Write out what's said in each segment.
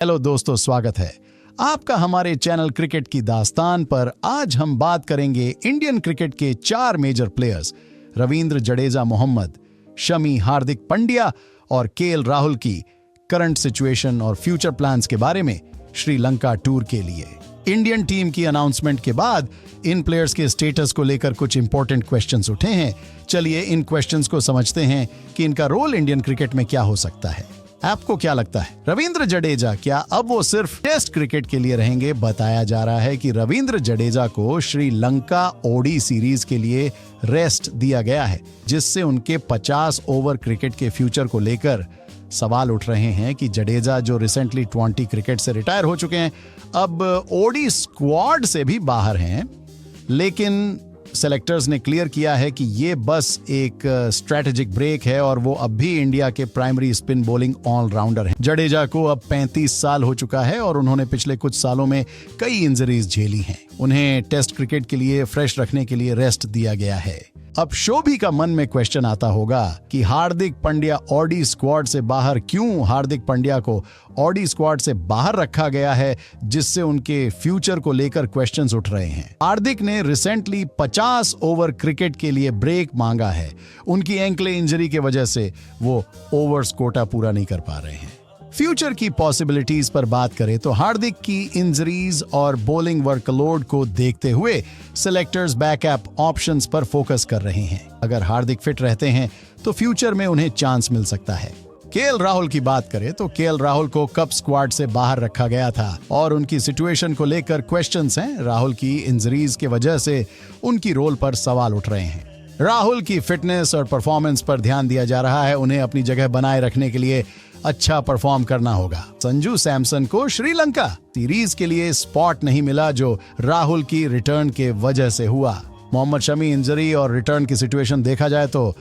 Hello दोस्तों, स्वागत है आपका हमारे चैनल क्रिकेट की दास्तान पर। आज हम बात करेंगे इंडियन क्रिकेट के 4 मेजर प्लेयर्स रविंद्र जडेजा मोहम्मद, शमी हार्दिक पांड्या और केएल राहुल की करंट सिचुएशन और फ्यूचर प्लान्स के बारे में श्रीलंका टूर के लिए। इंडियन टीम की अनाउंसमेंट के बाद इन प्लेयर्स के स्टेटस को लेकर कुछ इंपॉर्टेंट क्वेश्चंस उठे हैं। चलिए इन क्वेश्चंस को समझते हैं कि इनका रोल इंडियन क्रिकेट में क्या हो सकता है। आपको क्या लगता है, रविंद्र जडेजा क्या अब वो सिर्फ टेस्ट क्रिकेट के लिए रहेंगे? बताया जा रहा है कि रविंद्र जडेजा को श्रीलंका ओडी सीरीज के लिए रेस्ट दिया गया है, जिससे उनके 50 ओवर क्रिकेट के फ्यूचर को लेकर सवाल उठ रहे हैं कि जडेजा जो रिसेंटली 20 क्रिकेट से रिटायर हो चुके हैं, अब ओडी स्क्वाड से भी बाहर हैं। लेकिन सेलेक्टर्स ने क्लियर किया है कि ये बस एक स्ट्रैटेजिक ब्रेक है और वो अब भी इंडिया के प्राइमरी स्पिन बॉलिंग ऑलराउंडर हैं। जडेजा को अब 35 साल हो चुका है और उन्होंने पिछले कुछ सालों में कई इंजरीज झेली हैं। उन्हें टेस्ट क्रिकेट के लिए फ्रेश रखने के लिए रेस्ट दिया गया है। अब शोभी का मन में क्वेश्चन आता होगा कि हार्दिक पांड्या ओडी स्क्वाड से बाहर क्यों? हार्दिक पांड्या को ओडी स्क्वाड से बाहर रखा गया है, जिससे उनके फ्यूचर को लेकर क्वेश्चंस उठ रहे हैं। हार्दिक ने रिसेंटली 50 ओवर क्रिकेट के लिए ब्रेक मांगा है। उनकी एंकल इंजरी की वजह से वो ओवर्स कोटा पूरा नहीं कर पा रहे हैं। फ्यूचर की पॉसिबिलिटीज पर बात करें तो हार्दिक की इंजरीज और बॉलिंग वर्कलोड को देखते हुए सेलेक्टर्स बैकअप ऑप्शंस पर फोकस कर रहे हैं। अगर हार्दिक फिट रहते हैं तो फ्यूचर में उन्हें चांस मिल सकता है। केएल राहुल की बात करें तो केएल राहुल को कप स्क्वाड से बाहर रखा गया था और उनकी सिचुएशन को लेकर क्वेश्चंस हैं। राहुल की इंजरीज की वजह से उनकी रोल पर सवाल उठ रहे हैं। राहुल की फिटनेस और परफॉर्मेंस पर ध्यान दिया जा रहा है। उन्हें अपनी जगह बनाए रखने के लिए अच्छा परफॉर्म करना होगा। संजू सैमसन को श्रीलंका सीरीज के लिए स्पॉट नहीं मिला, जो राहुल की रिटर्न के वजह से हुआ। मोहम्मद शमी इंजरी और रिटर्न की सिचुएशन देखा जाए तो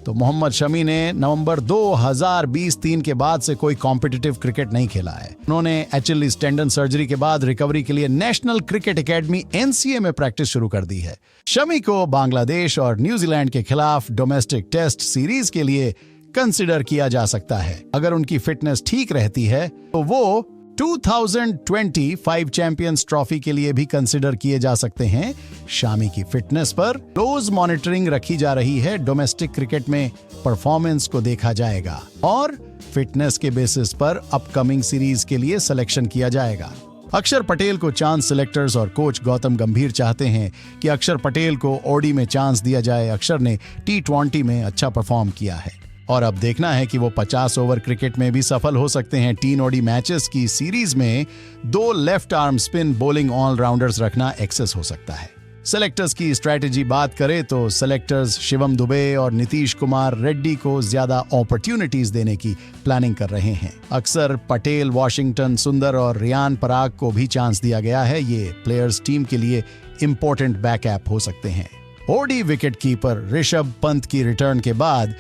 मोहम्मद शमी ने नवंबर 2023 के बाद से कोई कॉम्पिटिटिव क्रिकेट नहीं खेला है। उन्होंने एचिलीज टेंडन सर्जरी के बाद रिकवरी के लिए नेशनल क्रिकेट एकेडमी एनसीए में प्रैक्टिस शुरू कर दी है। शमी को बांग्लादेश और न्यूजीलैंड के खिलाफ डोमेस्टिक टेस्ट सीरीज के लिए कंसिडर किया जा सकता है। अगर उनकी फिटनेस ठीक रहती है तो वो 2025 चैंपियंस ट्रॉफी के लिए भी कंसिडर किए जा सकते हैं। शामी की फिटनेस पर क्लोज मॉनिटरिंग रखी जा रही है। डोमेस्टिक क्रिकेट में परफॉर्मेंस को देखा जाएगा और फिटनेस के बेसिस पर अपकमिंग सीरीज के लिए सिलेक्शन किया जाएगा। अक्षर पटेल को चांस सिलेक्टर्स और कोच गौतम गंभीर चाहते हैं कि अक्षर पटेल को ओडी में चांस दिया जाए। अक्षर ने T20 में अच्छा परफॉर्म किया है और अब देखना है कि वो 50 ओवर क्रिकेट में भी सफल हो सकते हैं। 3 ओडी मैचेस की सीरीज में 2 left arm spin bowling allrounders रखना एक्सेस हो सकता है। सेलेक्टर्स की स्ट्रैटेजी बात करें तो सेलेक्टर्स शिवम दुबे और नीतीश कुमार रेड्डी को ज्यादा अपॉर्चुनिटीज देने की प्लानिंग कर रहे हैं। अक्सर पटेल, वॉशिंगटन सुंदर और रियान पराग को भी चांस दिया गया है। ये प्लेयर्स टीम के लिए इंपॉर्टेंट बैकअप हो सकते हैं। ODI wicket keeper Rishabh Pant की रिटर्न के बाद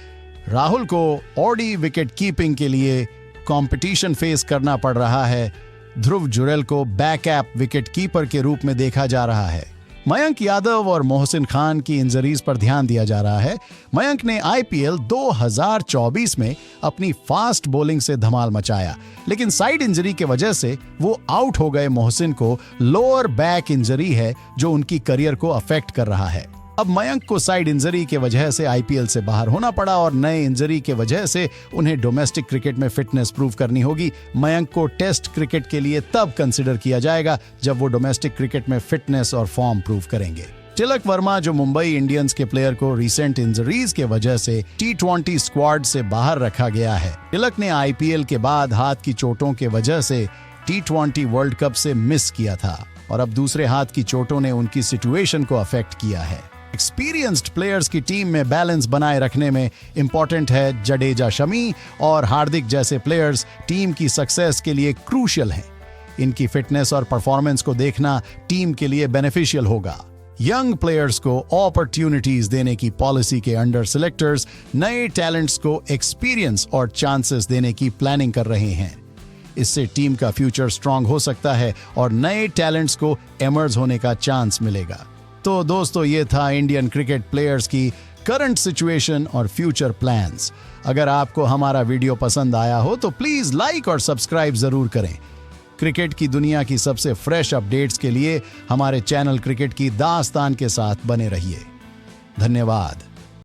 राहुल को ओडी विकेट कीपिंग के लिए कंपटीशन फेस करना पड़ रहा है। ध्रुव जुरेल को बैकअप विकेट कीपर के रूप में देखा जा रहा है। मयंक यादव और मोहसिन खान की इंजरीज पर ध्यान दिया जा रहा है। मयंक ने आईपीएल 2024 में अपनी फास्ट बॉलिंग से धमाल मचाया, लेकिन साइड इंजरी की वजह से वो आउट हो गए। मोहसिन को लोअर बैक इंजरी है जो उनकी करियर को अफेक्ट कर रहा है। अब मयंक को साइड इंजरी के वजह से आईपीएल से बाहर होना पड़ा और नए इंजरी के वजह से उन्हें डोमेस्टिक क्रिकेट में फिटनेस प्रूव करनी होगी। मयंक को टेस्ट क्रिकेट के लिए तब कंसिडर किया जाएगा जब वो डोमेस्टिक क्रिकेट में फिटनेस और फॉर्म प्रूव करेंगे। तिलक वर्मा, जो मुंबई इंडियंस के प्लेयर को रिसेंट इंजरीज के वजह से T20 स्क्वाड से बाहर रखा गया है। तिलक ने आईपीएल के बाद हाथ की चोटों के वजह से T20 वर्ल्ड कप से मिस किया था और अब दूसरे हाथ की चोटों ने उनकी सिचुएशन को अफेक्ट किया है। एक्सपीरियंस्ड प्लेयर्स की टीम में बैलेंस बनाए रखने में इंपॉर्टेंट है। जडेजा, शमी और हार्दिक जैसे प्लेयर्स टीम की सक्सेस के लिए क्रूशियल हैं। इनकी फिटनेस और परफॉर्मेंस को देखना टीम के लिए बेनिफिशियल होगा। यंग प्लेयर्स को अपॉर्चुनिटीज देने की पॉलिसी के अंडर सिलेक्टर्स नए टैलेंट्स को एक्सपीरियंस और चांसेस देने की प्लानिंग कर रहे हैं। इससे टीम का फ्यूचर स्ट्रांग हो सकता है और नए टैलेंट्स को एमर्ज होने का चांस मिलेगा। तो दोस्तों, ये था इंडियन क्रिकेट प्लेयर्स की करंट सिचुएशन और फ्यूचर प्लान्स। अगर आपको हमारा वीडियो पसंद आया हो तो प्लीज लाइक और सब्सक्राइब जरूर करें। क्रिकेट की दुनिया की सबसे फ्रेश अपडेट्स के लिए हमारे चैनल क्रिकेट की दास्तान के साथ बने रहिए। धन्यवाद।